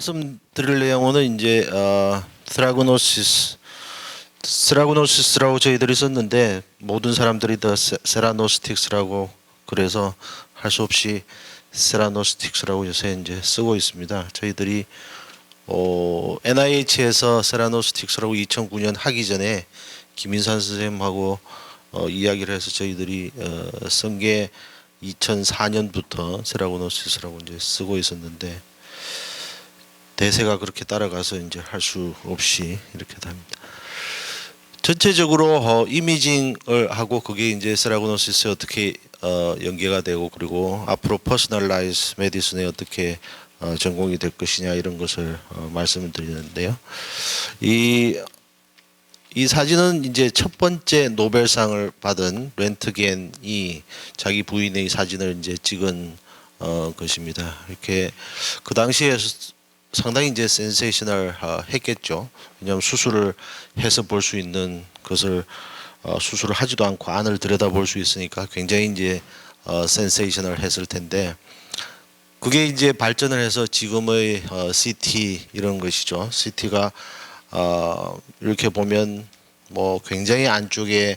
말씀드릴 내용은 이제 스라고노시스라고 저희들이 썼는데 모든 사람들이 다 세라노스틱스라고 그래서 할 수 없이 세라노스틱스라고 요새 이제 쓰고 있습니다. 저희들이 NIH에서 세라노스틱스라고 2009년 하기 전에 김인산 선생님하고 이야기를 해서 저희들이 쓴 게 2004년부터 세라고노시스라고 이제 쓰고 있었는데 대세가 그렇게 따라가서 이제 할 수 없이 이렇게 됩니다. 전체적으로 이미징을 하고 그게 이제 세라고노시스에 어떻게 연계가 되고 그리고 앞으로 퍼스널라이즈 메디슨에 어떻게 전공이 될 것이냐 이런 것을 말씀을 드리는데요. 이 사진은 이제 첫 번째 노벨상을 받은 렌트겐이 자기 부인의 사진을 이제 찍은 것입니다. 이렇게 그 당시에 상당히 이제 센세이셔널 했겠죠. 왜냐하면 수술을 해서 볼 수 있는 것을 수술을 하지도 않고 안을 들여다볼 수 있으니까 굉장히 이제 센세이셔널 했을 텐데 그게 이제 발전을 해서 지금의 CT 이런 것이죠. CT가 이렇게 보면 뭐 굉장히 안쪽에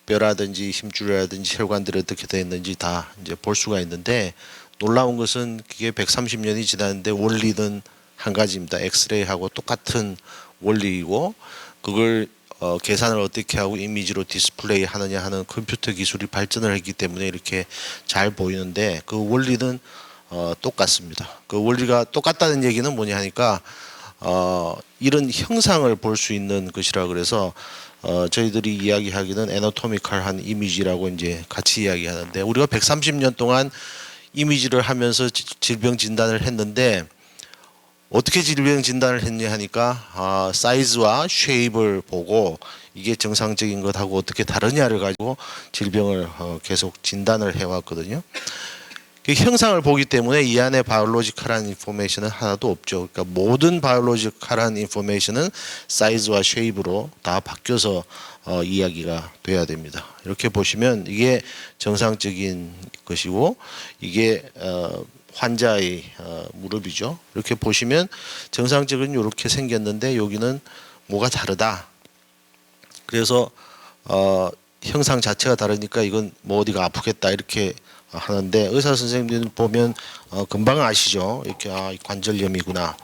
뼈라든지 힘줄이라든지 혈관들이 어떻게 되어 있는지 다 이제 볼 수가 있는데 놀라운 것은 그게 130년이 지났는데 원리는 한 가지입니다. 엑스레이하고 똑같은 원리이고 그걸 계산을 어떻게 하고 이미지로 디스플레이 하느냐 하는 컴퓨터 기술이 발전을 했기 때문에 이렇게 잘 보이는데 그 원리는 똑같습니다. 그 원리가 똑같다는 얘기는 뭐냐 하니까 이런 형상을 볼 수 있는 것이라 그래서 저희들이 이야기하기는 애너토미컬한 이미지라고 이제 같이 이야기하는데 우리가 130년 동안 이미지를 하면서 질병 진단을 했는데 어떻게 질병 진단을 했냐 하니까 사이즈와 쉐입을 보고 이게 정상적인 것하고 어떻게 다르냐를 가지고 질병을 계속 진단을 해왔거든요. 그 형상을 보기 때문에 이 안에 바이올로지컬한 인포메이션은 하나도 없죠. 그러니까 모든 바이올로지컬한 인포메이션은 사이즈와 쉐입으로 다 바뀌어서 이야기가 돼야 됩니다. 이렇게 보시면 이게 정상적인 것이고 이게 환자의 무릎이죠. 이렇게 보시면 정상적인 이렇게 생겼는데 여기는 뭐가 다르다. 그래서 형상 자체가 다르니까 이건 뭐 어디가 아프겠다 이렇게 하는데 의사 선생님들 보면 금방 아시죠. 이렇게 관절염이구나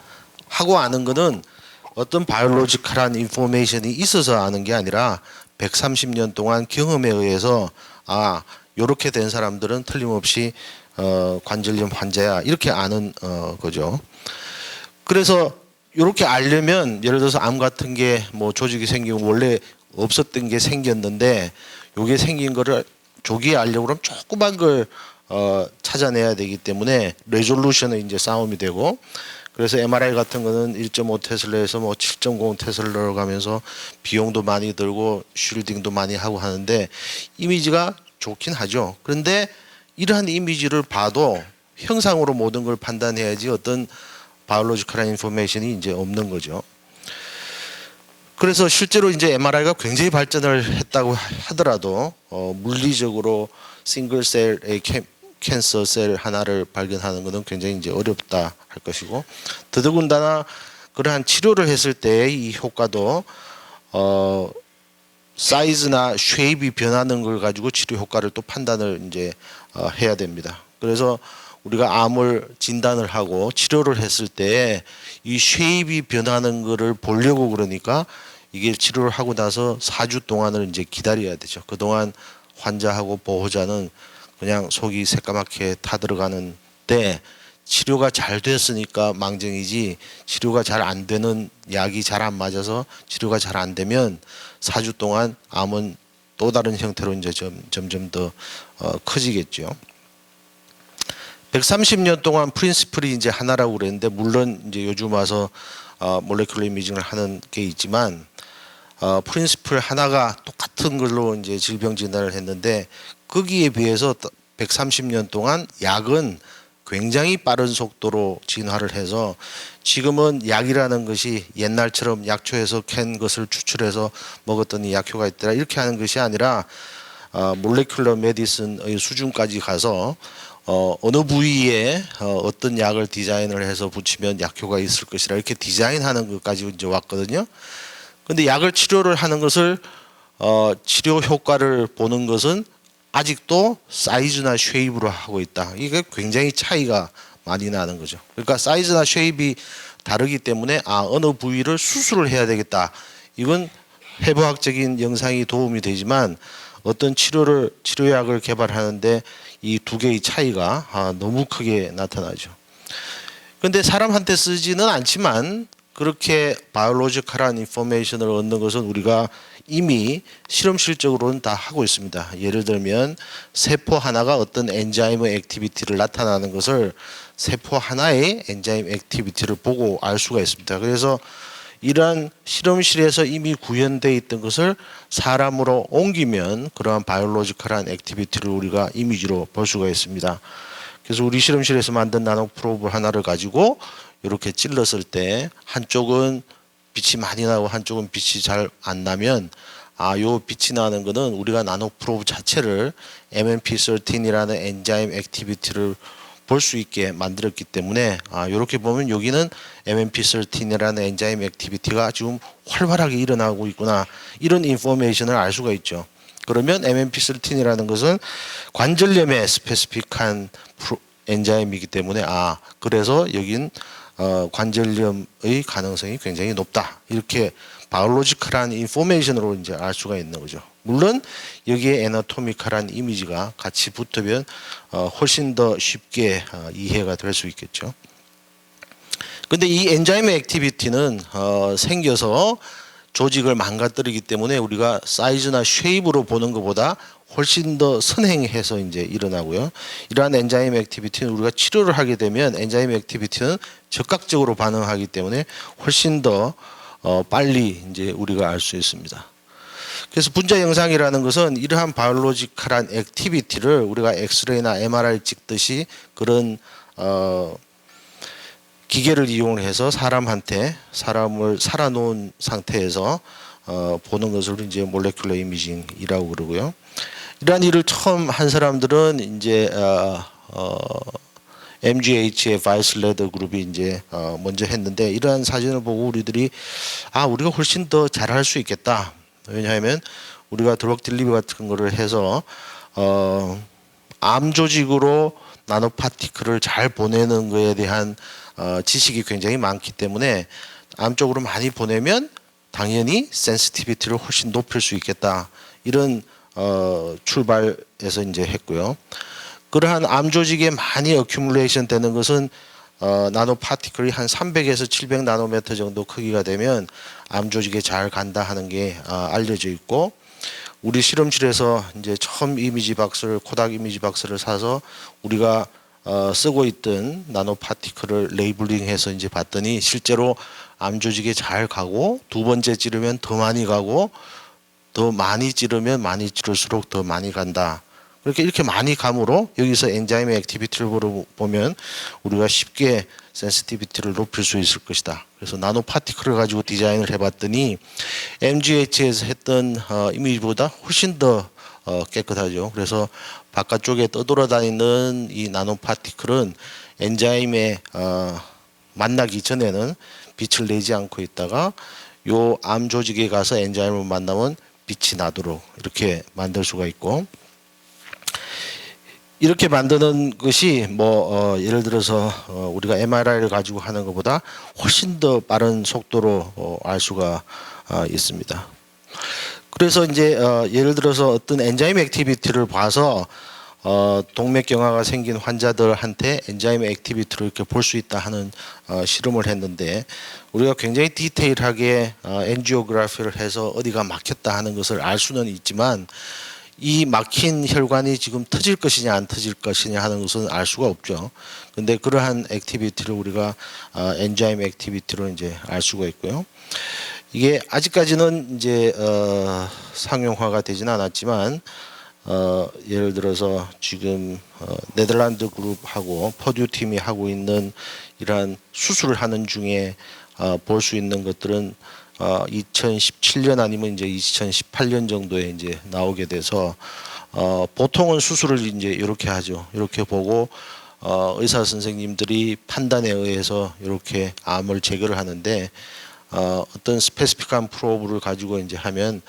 하고 아는 거는 어떤 바이올로지컬한 인포메이션이 있어서 아는 게 아니라 130년 동안 경험에 의해서 요렇게 된 사람들은 틀림없이 관절염 환자야 이렇게 아는 거죠. 그래서 이렇게 알려면 예를 들어서 암 같은 게 뭐 조직이 생기고 원래 없었던 게 생겼는데 요게 생긴 거를 조기에 알려고 그러면 조그만 걸 찾아내야 되기 때문에 레졸루션에 이제 싸움이 되고 그래서 MRI 같은 거는 1.5 테슬라에서 뭐 7.0 테슬라로 가면서 비용도 많이 들고 쉴딩도 많이 하고 하는데 이미지가 좋긴 하죠. 그런데 이러한 이미지를 봐도 형상으로 모든 걸 판단해야지 어떤 바이올로지컬한 인포메이션이 이제 없는 거죠. 그래서 실제로 이제 MRI가 굉장히 발전을 했다고 하더라도 물리적으로 싱글셀의 캔서 셀 하나를 발견하는 것은 굉장히 이제 어렵다 할 것이고 더더군다나 그러한 치료를 했을 때의 이 효과도 사이즈나 쉐입이 변하는 걸 가지고 치료 효과를 또 판단을 이제 해야 됩니다. 그래서 우리가 암을 진단을 하고 치료를 했을 때 이 쉐입이 변하는 거를 보려고 그러니까 이게 치료를 하고 나서 4주 동안을 이제 기다려야 되죠. 그동안 환자하고 보호자는 그냥 속이 새까맣게 타들어가는데 치료가 잘 됐으니까 망정이지 치료가 잘 안 되는 약이 잘 안 맞아서 치료가 잘 안 되면 4주 동안 암은 또 다른 형태로 이제 점점 더 커지겠죠. 130년 동안 프린시플이 이제 하나라고 그랬는데 물론 이제 요즘 와서 몰레큘러 이미징을 하는 게 있지만 프린시플 하나가 똑같은 걸로 이제 질병 진단을 했는데 거기에 비해서 130년 동안 약은 굉장히 빠른 속도로 진화를 해서 지금은 약이라는 것이 옛날처럼 약초에서 캔 것을 추출해서 먹었더니 약효가 있더라 이렇게 하는 것이 아니라 몰레큘러 메디슨의 수준까지 가서 어느 부위에 어떤 약을 디자인을 해서 붙이면 약효가 있을 것이라 이렇게 디자인하는 것까지 이제 왔거든요. 근데 약을 치료를 하는 것을 치료 효과를 보는 것은 아직도 사이즈나 쉐입으로 하고 있다. 이게 굉장히 차이가 많이 나는 거죠. 그러니까 사이즈나 쉐입이 다르기 때문에 어느 부위를 수술을 해야 되겠다. 이건 해부학적인 영상이 도움이 되지만 어떤 치료약을 개발하는데 이 두 개의 차이가 너무 크게 나타나죠. 근데 사람한테 쓰지는 않지만 그렇게 바이올로지컬한 인포메이션을 얻는 것은 우리가 이미 실험실적으로는 다 하고 있습니다. 예를 들면 세포 하나가 어떤 엔자임 액티비티를 나타나는 것을 세포 하나의 엔자임 액티비티를 보고 알 수가 있습니다. 그래서 이러한 실험실에서 이미 구현되어 있던 것을 사람으로 옮기면 그러한 바이올로지컬한 액티비티를 우리가 이미지로 볼 수가 있습니다. 그래서 우리 실험실에서 만든 나노 프로브 하나를 가지고 이렇게 찔렀을 때 한쪽은 빛이 많이 나고 한쪽은 빛이 잘 안 나면 요 빛이 나는 거는 우리가 나노 프로브 자체를 MMP13이라는 엔자임 액티비티를 볼 수 있게 만들었기 때문에 이렇게 보면 여기는 MMP13이라는 엔자임 액티비티가 지금 활발하게 일어나고 있구나, 이런 인포메이션을 알 수가 있죠. 그러면 MMP13이라는 것은 관절염에 스페시픽한 엔자임이기 때문에 그래서 여긴 관절염의 가능성이 굉장히 높다, 이렇게 바이올로지컬한 인포메이션으로 이제 알 수가 있는 거죠. 물론 여기에 애너토미컬한 이미지가 같이 붙으면 훨씬 더 쉽게 이해가 될 수 있겠죠. 근데 이 엔자임 액티비티는 생겨서 조직을 망가뜨리기 때문에 우리가 사이즈나 쉐입으로 보는 것보다 훨씬 더 선행해서 이제 일어나고요. 이러한 엔자임 액티비티는 우리가 치료를 하게 되면 엔자임 액티비티는 적극적으로 반응하기 때문에 훨씬 더 빨리 이제 우리가 알 수 있습니다. 그래서 분자 영상이라는 것은 이러한 바이올로지컬한 액티비티를 우리가 엑스레이나 MRI 찍듯이 그런 기계를 이용해서 사람을 살아놓은 상태에서 보는 것을 이제 몰레큘러 이미징이라고 그러고요. 이러한 일을 처음 한 사람들은 이제 MGH의 바이슬레더 그룹이 이제 먼저 했는데, 이러한 사진을 보고 우리들이 우리가 훨씬 더 잘할 수 있겠다. 왜냐하면 우리가 드럭 딜리버리 같은 거를 해서 암 조직으로 나노 파티클을 잘 보내는 것에 대한 지식이 굉장히 많기 때문에 암 쪽으로 많이 보내면 당연히 센시티비티를 훨씬 높일 수 있겠다, 이런 출발에서 이제 했고요. 그러한 암 조직에 많이 어큐뮬레이션 되는 것은 나노 파티클이 한 300에서 700 나노미터 정도 크기가 되면 암 조직에 잘 간다 하는 게 알려져 있고, 우리 실험실에서 이제 처음 이미지 박스를, 코닥 이미지 박스를 사서 우리가 쓰고 있던 나노 파티클을 레이블링해서 이제 봤더니 실제로 암 조직에 잘 가고, 두 번째 찌르면 더 많이 가고, 더 많이 찌르면 많이 찌를수록 더 많이 간다. 이렇게 많이 감으로 여기서 엔자임 액티비티를 보면 우리가 쉽게 센시티비티를 높일 수 있을 것이다. 그래서 나노 파티클을 가지고 디자인을 해봤더니 MGH에서 했던 이미지보다 훨씬 더 깨끗하죠. 그래서 바깥쪽에 떠돌아다니는 이 나노 파티클은 엔자임에 만나기 전에는 빛을 내지 않고 있다가 요 암 조직에 가서 엔자임을 만나면 빛이 나도록 이렇게 만들 수가 있고, 이렇게 만드는 것이 예를 들어서 우리가 MRI를 가지고 하는 것보다 훨씬 더 빠른 속도로 알 수가 있습니다. 그래서 이제 예를 들어서 어떤 엔자임 액티비티를 봐서 동맥경화가 생긴 환자들한테 엔자임 액티비티를 이렇게 볼 수 있다 하는 실험을 했는데, 우리가 굉장히 디테일하게 엔지오그래피를 해서 어디가 막혔다 하는 것을 알 수는 있지만 이 막힌 혈관이 지금 터질 것이냐 안 터질 것이냐 하는 것은 알 수가 없죠. 근데 그러한 액티비티를 우리가 엔자임 액티비티로 이제 알 수가 있고요. 이게 아직까지는 이제 상용화가 되지는 않았지만 예를 들어서 지금 네덜란드 그룹하고 퍼듀 팀이 하고 있는 이러한 수술을 하는 중에 볼 수 있는 것들은 2017년 아니면 이제 2018년 정도에 이제 나오게 돼서 보통은 수술을 이제 이렇게 하죠. 이렇게 보고 의사 선생님들이 판단에 의해서 이렇게 암을 제거를 하는데 어떤 스페시픽한 프로브를 가지고 이제 하면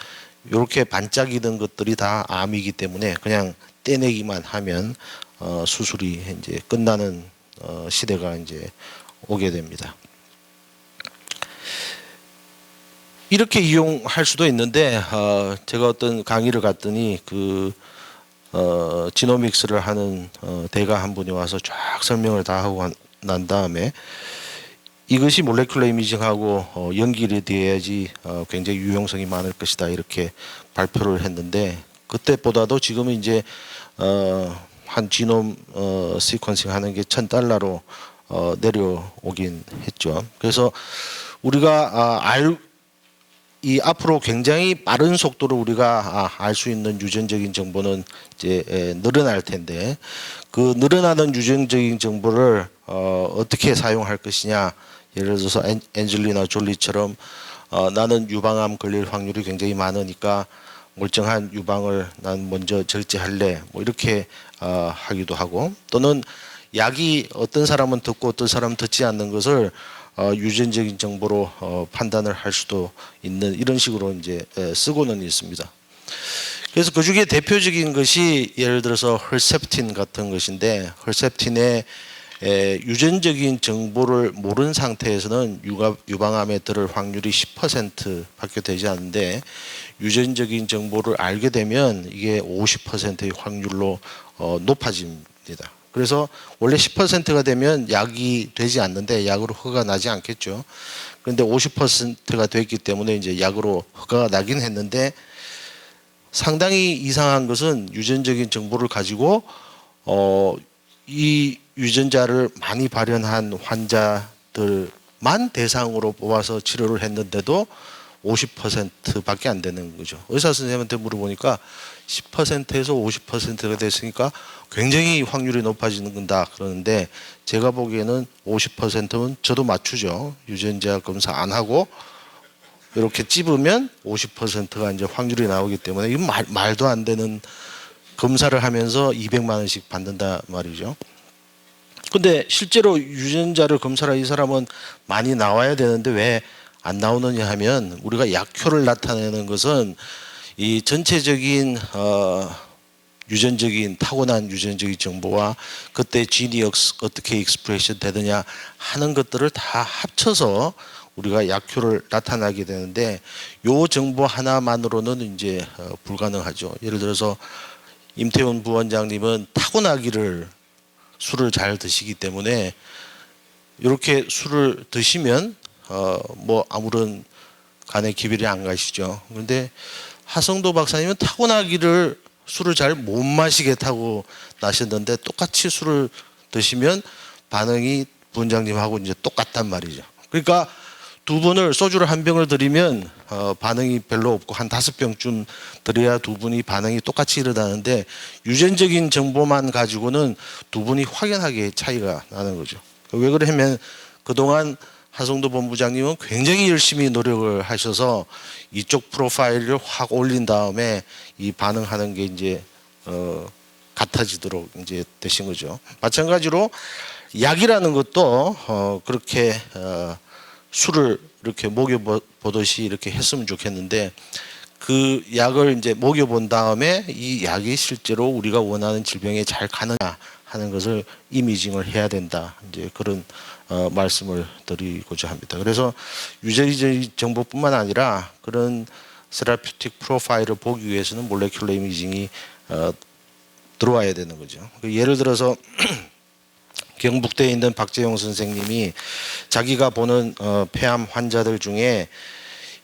이렇게 반짝이던 것들이 다 암이기 때문에 그냥 떼내기만 하면 수술이 이제 끝나는 시대가 이제 오게 됩니다. 이렇게 이용할 수도 있는데 제가 어떤 강의를 갔더니 지노믹스를 하는 대가 한 분이 와서 쫙 설명을 다 하고 난 다음에 이것이 몰레큘러 이미징하고 연결이 돼야지 굉장히 유용성이 많을 것이다 이렇게 발표를 했는데 그때보다도 지금은 이제 한 지놈 시퀀싱 하는 게 $1,000로 내려오긴 했죠. 그래서 우리가 이 앞으로 굉장히 빠른 속도로 우리가 알 수 있는 유전적인 정보는 이제 늘어날 텐데 그 늘어나는 유전적인 정보를 어떻게 사용할 것이냐. 예를 들어서 엔젤리나 졸리처럼 나는 유방암 걸릴 확률이 굉장히 많으니까 멀쩡한 유방을 난 먼저 절제할래 뭐 이렇게 하기도 하고 또는 약이 어떤 사람은 듣고 어떤 사람은 듣지 않는 것을 유전적인 정보로 판단을 할 수도 있는 이런 식으로 이제 쓰고는 있습니다. 그래서 그 중에 대표적인 것이 예를 들어서 헐셉틴 같은 것인데 헐셉틴의 유전적인 정보를 모르는 상태에서는 유방암에 들을 확률이 10%밖에 되지 않는데 유전적인 정보를 알게 되면 이게 50%의 확률로 높아집니다. 그래서 원래 10%가 되면 약이 되지 않는데 약으로 허가가 나지 않겠죠. 그런데 50%가 됐기 때문에 이제 약으로 허가가 나긴 했는데 상당히 이상한 것은 유전적인 정보를 가지고 이 유전자를 많이 발현한 환자들만 대상으로 뽑아서 치료를 했는데도 50%밖에 안 되는 거죠. 의사 선생님한테 물어보니까 10%에서 50%가 됐으니까 굉장히 확률이 높아지는 건다 그러는데 제가 보기에는 50%면 저도 맞추죠. 유전자 검사 안 하고 이렇게 찝으면 50%가 이제 확률이 나오기 때문에 이건 말도 안 되는 검사를 하면서 200만 원씩 받는다 말이죠. 근데 실제로 유전자를 검사를 이 사람은 많이 나와야 되는데 왜 안 나오느냐 하면 우리가 약효를 나타내는 것은 이 전체적인 유전적인 타고난 유전적인 정보와 그때 진이 어떻게 익스프레션 되느냐 하는 것들을 다 합쳐서 우리가 약효를 나타나게 되는데 요 정보 하나만으로는 이제 불가능하죠. 예를 들어서 임태훈 부원장님은 타고나기를 술을 잘 드시기 때문에 이렇게 술을 드시면 뭐 아무런 간에 기별이 안 가시죠. 그런데 하성도 박사님은 타고나기를 술을 잘 못 마시게 타고 나셨는데 똑같이 술을 드시면 반응이 부원장님하고 이제 똑같단 말이죠. 그러니까 두 분을 소주를 한 병을 드리면 반응이 별로 없고 한 5병쯤 드려야 두 분이 반응이 똑같이 일어나는데 유전적인 정보만 가지고는 두 분이 확연하게 차이가 나는 거죠. 왜 그러냐면 그동안 하성도 본부장님은 굉장히 열심히 노력을 하셔서 이쪽 프로파일을 확 올린 다음에 이 반응하는 게 이제 같아지도록 이제 되신 거죠. 마찬가지로 약이라는 것도 그렇게 술을 이렇게 먹여보듯이 이렇게 했으면 좋겠는데 그 약을 이제 먹여본 다음에 이 약이 실제로 우리가 원하는 질병에 잘 가느냐 하는 것을 이미징을 해야 된다. 이제 그런 말씀을 드리고자 합니다. 그래서 유전적인 정보뿐만 아니라 그런 세라피틱 프로파일을 보기 위해서는 몰레큘러 이미징이 들어와야 되는 거죠. 예를 들어서 경북대에 있는 박재용 선생님이 자기가 보는 폐암 환자들 중에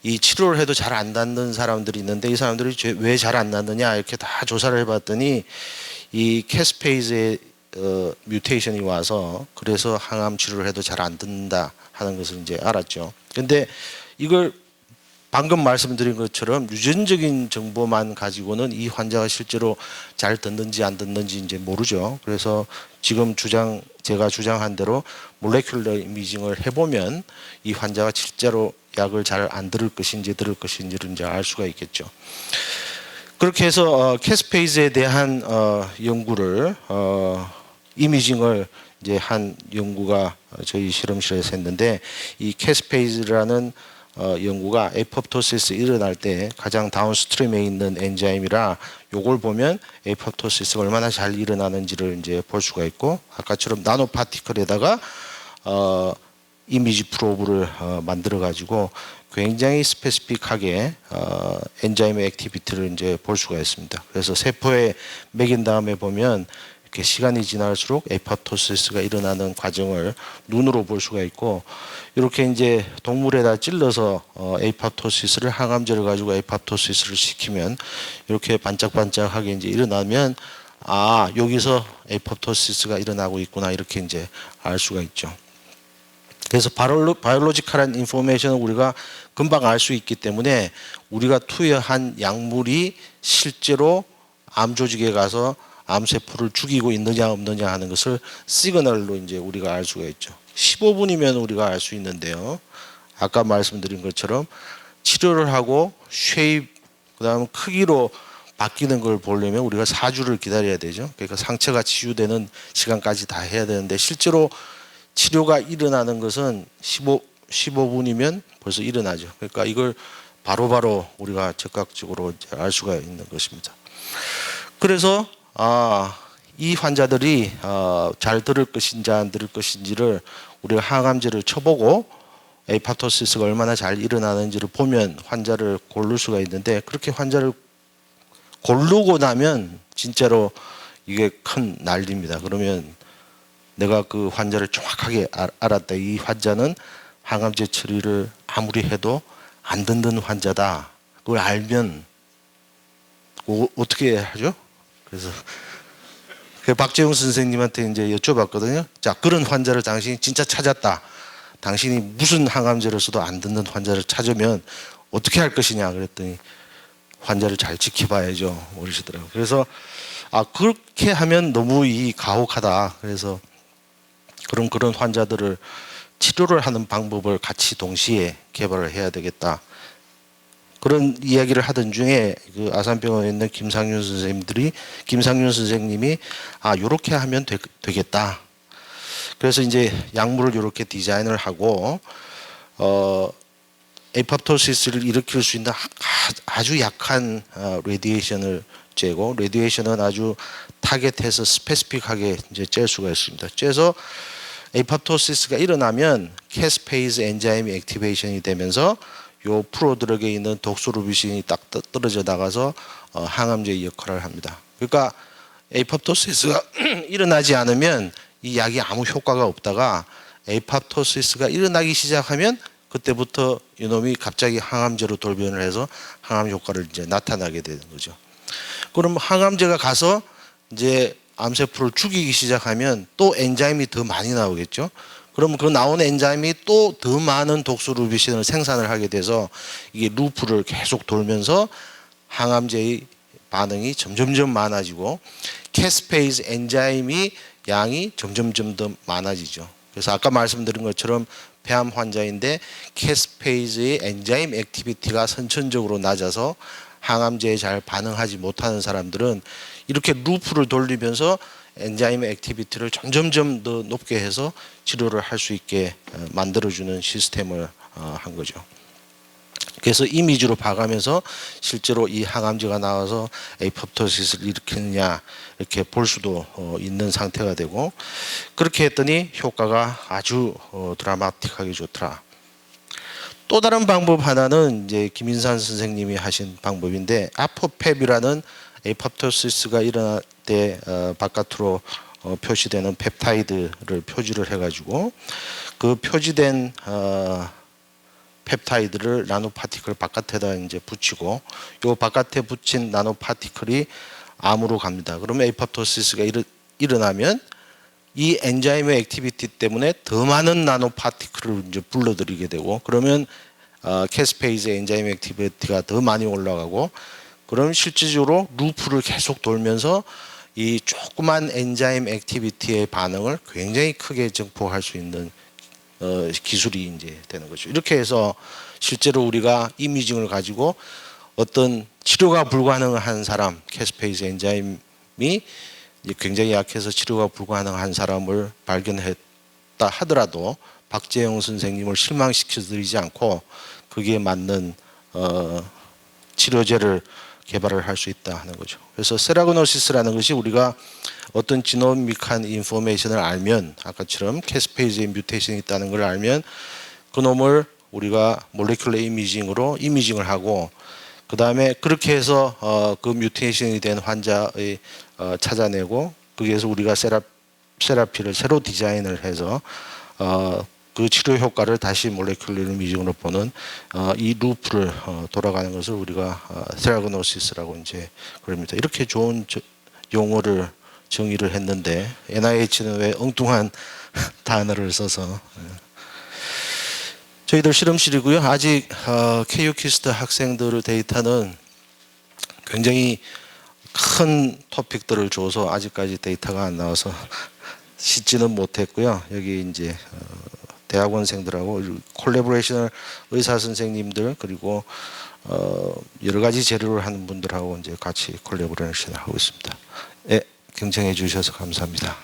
이 치료를 해도 잘 안 낫는 사람들이 있는데 이 사람들이 왜 잘 안 낫느냐 이렇게 다 조사를 해봤더니 이 캐스페이즈의 뮤테이션이 와서 그래서 항암 치료를 해도 잘 안 듣는다 하는 것을 이제 알았죠. 근데 이걸 방금 말씀드린 것처럼 유전적인 정보만 가지고는 이 환자가 실제로 잘 듣는지 안 듣는지 이제 모르죠. 그래서 지금 제가 주장한 대로 몰레큘러 이미징을 해보면 이 환자가 실제로 약을 잘 안 들을 것인지 들을 것인지를 이제 알 수가 있겠죠. 그렇게 해서 캐스페이즈에 대한 연구를 이미징을 이제 한 연구가 저희 실험실에서 했는데, 이 캐스페이즈라는 연구가 에포프토시스 일어날 때 가장 다운스트림에 있는 엔자임이라 요걸 보면 에포프토시스가 얼마나 잘 일어나는지를 이제 볼 수가 있고, 아까처럼 나노 파티클에다가 이미지 프로브를 만들어 가지고 굉장히 스페시픽하게 엔자임의 액티비티를 이제 볼 수가 있습니다. 그래서 세포에 먹인 다음에 보면 이렇게 시간이 지날수록 에포프토시스가 일어나는 과정을 눈으로 볼 수가 있고, 이렇게 이제 동물에다 찔러서 에포프토시스를 항암제를 가지고 에포프토시스를 시키면 이렇게 반짝반짝하게 이제 일어나면, 아, 여기서 에포프토시스가 일어나고 있구나, 이렇게 이제 알 수가 있죠. 그래서 바이올로지컬한 인포메이션을 우리가 금방 알 수 있기 때문에 우리가 투여한 약물이 실제로 암 조직에 가서 암세포를 죽이고 있느냐 없느냐 하는 것을 시그널로 이제 우리가 알 수가 있죠. 15분이면 우리가 알 수 있는데요. 아까 말씀드린 것처럼 치료를 하고 쉐입, 그다음 크기로 바뀌는 걸 보려면 우리가 4주를 기다려야 되죠. 그러니까 상처가 치유되는 시간까지 다 해야 되는데, 실제로 치료가 일어나는 것은 15분이면 벌써 일어나죠. 그러니까 이걸 바로바로 우리가 즉각적으로 알 수가 있는 것입니다. 그래서 이 환자들이 잘 들을 것인지 안 들을 것인지를 우리가 항암제를 쳐보고 에포프토시스가 얼마나 잘 일어나는지를 보면 환자를 고를 수가 있는데, 그렇게 환자를 고르고 나면 진짜로 이게 큰 난리입니다. 그러면 내가 그 환자를 정확하게 알았다. 이 환자는 항암제 처리를 아무리 해도 안 듣는 환자다. 그걸 알면 어떻게 하죠? 그래서 박재용 선생님한테 이제 여쭤봤거든요. 자, 그런 환자를 당신이 진짜 찾았다. 당신이 무슨 항암제를 써도 안 듣는 환자를 찾으면 어떻게 할 것이냐 그랬더니, 환자를 잘 지켜봐야죠, 그러시더라고요. 그래서 그렇게 하면 너무 가혹하다. 그래서 그런 환자들을 치료를 하는 방법을 같이 동시에 개발을 해야 되겠다. 그런 이야기를 하던 중에 그 아산병원에 있는 김상윤 선생님이 요렇게 하면 되겠다. 그래서 이제 약물을 요렇게 디자인을 하고 에포프토시스를 일으킬 수 있는 아주 약한 레디에이션을 쬐고, 레디에이션은 아주 타겟해서 스페시픽하게 이제 쬐 수가 있습니다. 쬐서 에포프토시스가 일어나면 캐스페이즈 엔자임이 액티베이션이 되면서 요 프로드럭에 있는 독소루비신이 딱 떨어져 나가서 항암제의 역할을 합니다. 그러니까 에포프토시스가 일어나지 않으면 이 약이 아무 효과가 없다가, 에포프토시스가 일어나기 시작하면 그때부터 이놈이 갑자기 항암제로 돌변을 해서 항암 효과를 이제 나타나게 되는 거죠. 그럼 항암제가 가서 이제 암세포를 죽이기 시작하면 또 엔자임이 더 많이 나오겠죠. 그러면 그 나온 엔자임이 또 더 많은 독소루비신을 생산을 하게 돼서 이게 루프를 계속 돌면서 항암제의 반응이 점점점 많아지고, 캐스페이즈 엔자임이 양이 점점점 더 많아지죠. 그래서 아까 말씀드린 것처럼 폐암 환자인데 캐스페이즈의 엔자임 액티비티가 선천적으로 낮아서 항암제에 잘 반응하지 못하는 사람들은 이렇게 루프를 돌리면서 엔자임의 액티비티를 점점점 더 높게 해서 치료를 할 수 있게 만들어주는 시스템을 한 거죠. 그래서 이미지로 봐가면서 실제로 이 항암제가 나와서 에포프토시스를 일으키느냐 이렇게 볼 수도 있는 상태가 되고, 그렇게 했더니 효과가 아주 드라마틱하게 좋더라. 또 다른 방법 하나는 이제 김인산 선생님이 하신 방법인데, 아포펩이라는 에포프토시스가 일어날 때 바깥으로 표시되는 펩타이드를 표지를 해가지고, 그 표지된 펩타이드를 나노파티클 바깥에다 이제 붙이고, 요 바깥에 붙인 나노파티클이 암으로 갑니다. 그러면 에포프토시스가 일어나면 이 엔자임의 액티비티 때문에 더 많은 나노파티클을 이제 불러들이게 되고, 그러면 캐스페이즈 엔자임 액티비티가 더 많이 올라가고, 그럼 실질적으로 루프를 계속 돌면서 이 조그만 엔자임 액티비티의 반응을 굉장히 크게 증폭할 수 있는 기술이 이제 되는 거죠. 이렇게 해서 실제로 우리가 이미징을 가지고 어떤 치료가 불가능한 사람, 캐스페이스 엔자임이 굉장히 약해서 치료가 불가능한 사람을 발견했다 하더라도 박재영 선생님을 실망시켜드리지 않고 거기에 맞는 치료제를 개발을 할 수 있다 하는 거죠. 그래서 세라그노시스라는 것이 우리가 어떤 지노믹한 인포메이션을 알면 아까처럼 캐스페이즈의 뮤테이션이 있다는 걸 알면 그놈을 우리가 몰레큘러 이미징으로 이미징을 하고 그 다음에 그렇게 해서 그 뮤테이션이 된 환자의 찾아내고 거기에서 우리가 세라피를 새로 디자인을 해서 그 치료 효과를 다시 몰레큘러 이미징으로 보는 이 루프를 돌아가는 것을 우리가 세라그노시스라고 이제 그럽니다. 이렇게 좋은 용어를 정의를 했는데 NIH는 왜 엉뚱한 단어를 써서 저희들 실험실이고요. 아직 KU 키스트 학생들의 데이터는 굉장히 큰 토픽들을 줘서 아직까지 데이터가 안 나와서 씻지는 못했고요. 여기 이제 대학원생들하고 콜래보레이션을 의사 선생님들 그리고 여러 가지 재료를 하는 분들하고 이제 같이 콜래보레이션을 하고 있습니다. 네, 경청해 주셔서 감사합니다.